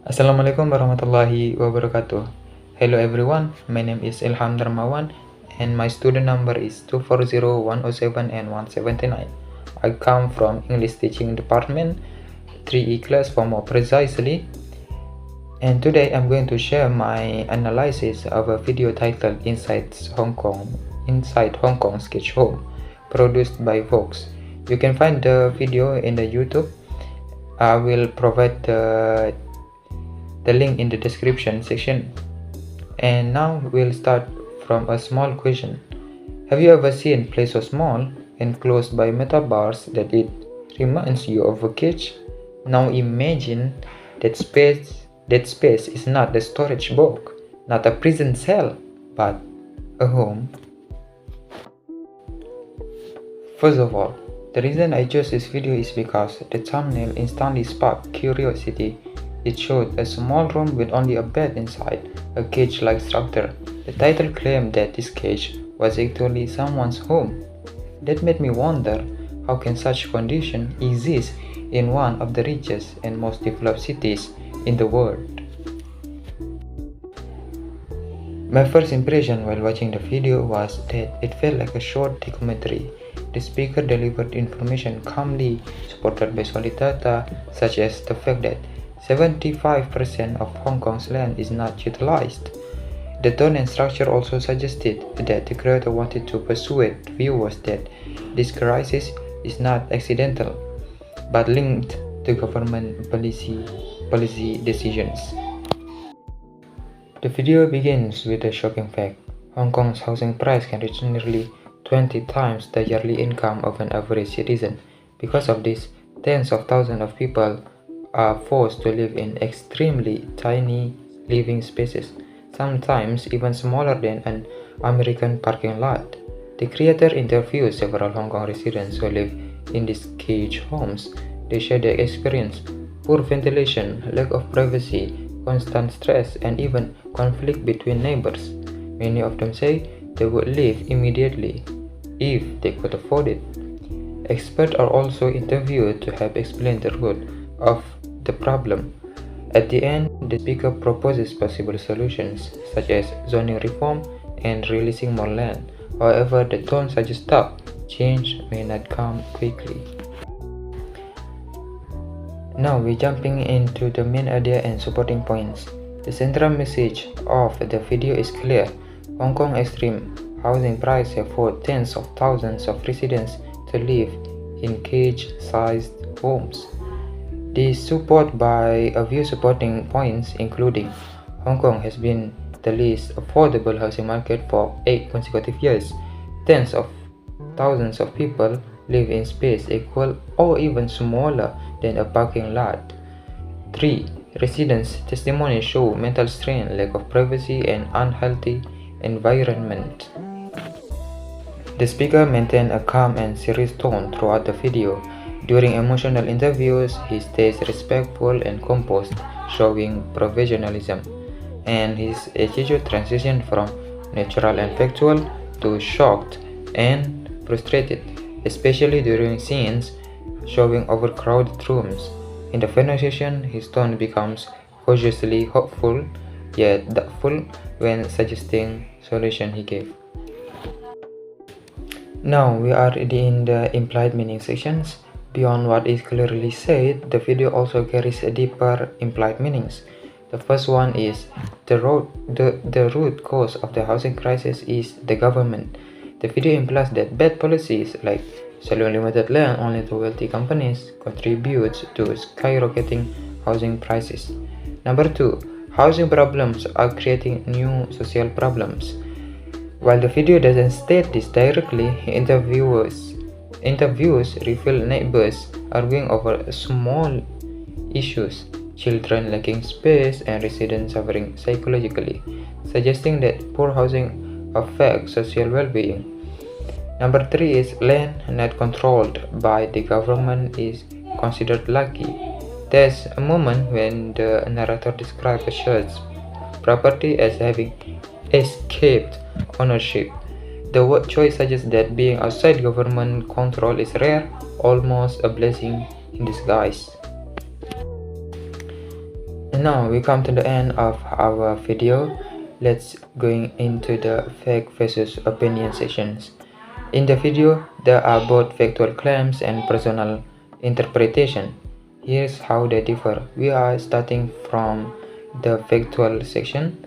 Assalamualaikum warahmatullahi wabarakatuh. Hello everyone, my name is Ilham Darmawan and my student number is 240-107 and 179. I come from English teaching department 3E class for more precisely, and today I'm going to share my analysis of a video titled Inside Hong Kong Sketch Home, produced by Vox. You can find the video in the YouTube. I will provide the link in the description section. And now we'll start from a small question. Have you ever seen a place so small and closed by metal bars that it reminds you of a cage? Now imagine that space is not a storage box, not a prison cell, but a home. First of all, the reason I chose this video is because the thumbnail instantly sparked curiosity. It showed a small room with only a bed inside, a cage-like structure. The title claimed that this cage was actually someone's home. That made me wonder, how can such condition exist in one of the richest and most developed cities in the world? My first impression while watching the video was that it felt like a short documentary. The speaker delivered information calmly, supported by solid data, such as the fact that 75% of Hong Kong's land is not utilized. The tone and structure also suggested that the creator wanted to persuade viewers that this crisis is not accidental, but linked to government policy decisions. The video begins with a shocking fact. Hong Kong's housing price can reach nearly 20 times the yearly income of an average citizen. Because of this, tens of thousands of people are forced to live in extremely tiny living spaces, sometimes even smaller than an American parking lot. The creator interviewed several Hong Kong residents who live in these cage homes. They share their experience: poor ventilation, lack of privacy, constant stress, and even conflict between neighbors. Many of them say they would leave immediately if they could afford it. Experts are also interviewed to help explain the root of the problem. At the end, the speaker proposes possible solutions such as zoning reform and releasing more land. However, the tone suggests that change may not come quickly. Now we're jumping into the main idea and supporting points. The central message of the video is clear. Hong Kong extreme housing prices have forced tens of thousands of residents to live in cage-sized homes. This is supported by a few supporting points, including Hong Kong has been the least affordable housing market for 8 consecutive years. Tens of thousands of people live in space equal or even smaller than a parking lot. 3. Residents' testimonies show mental strain, lack of privacy, and unhealthy environment. The speaker maintained a calm and serious tone throughout the video. During emotional interviews, he stays respectful and composed, showing professionalism, and his attitude transitioned from natural and factual to shocked and frustrated, especially during scenes showing overcrowded rooms. In the final session, his tone becomes cautiously hopeful yet doubtful when suggesting solution he gave. Now we are in the implied meaning sections. Beyond what is clearly said, the video also carries a deeper implied meanings. The first one is the root cause of the housing crisis is the government. The video implies that bad policies like selling limited land only to wealthy companies contributes to skyrocketing housing prices. Number 2, housing problems are creating new social problems. While the video doesn't state this directly, interviews reveal neighbors arguing over small issues, children lacking space, and residents suffering psychologically, suggesting that poor housing affects social well-being. Number 3 is land not controlled by the government is considered lucky. There's a moment when the narrator describes a shared property as having escaped ownership. The word choice suggests that being outside government control is rare, almost a blessing in disguise. Now we come to the end of our video. Let's going into the fact versus opinion sections. In the video, there are both factual claims and personal interpretation. Here's how they differ. We are starting from the factual section.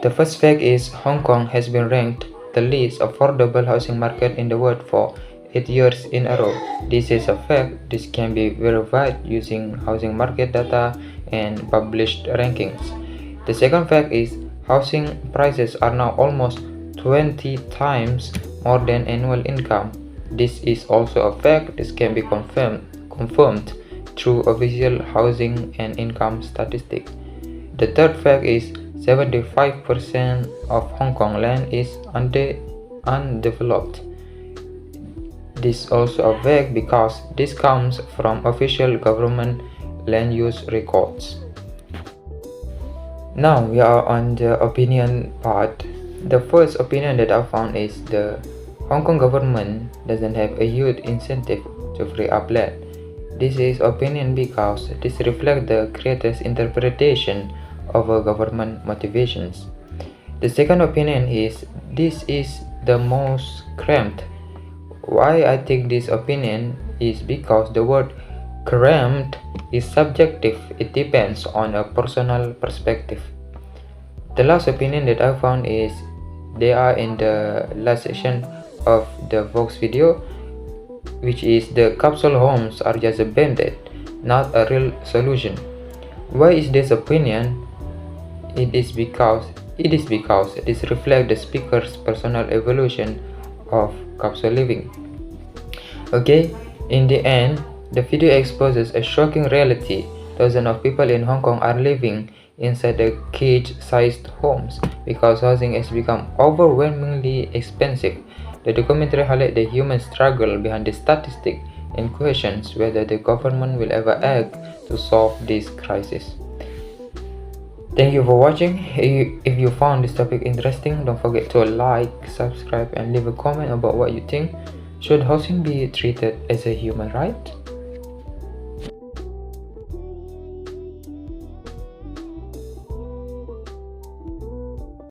The first fact is Hong Kong has been ranked the least affordable housing market in the world for 8 years in a row. This is a fact. This can be verified using housing market data and published rankings. The second fact is housing prices are now almost 20 times more than annual income. This is also a fact. This can be confirmed through official housing and income statistics. The third fact is 75% of Hong Kong land is undeveloped. This is also a fact because this comes from official government land use records. Now we are on the opinion part. The first opinion that I found is the Hong Kong government doesn't have a huge incentive to free up land. This is opinion because this reflects the creator's interpretation of government motivations. The second opinion is this is the most cramped. Why I think this opinion is because the word cramped is subjective. It depends on a personal perspective. The last opinion that I found is they are in the last section of the Vox video, which is the capsule homes are just a band-aid, not a real solution. Why is this opinion? It is because this reflects the speaker's personal evolution of capsule living. Okay, in the end, the video exposes a shocking reality. Thousands of people in Hong Kong are living inside the cage-sized homes because housing has become overwhelmingly expensive. The documentary highlights the human struggle behind the statistic and questions whether the government will ever act to solve this crisis. Thank you for watching. If you found this topic interesting, don't forget to like, subscribe, and leave a comment about what you think. Should housing be treated as a human right?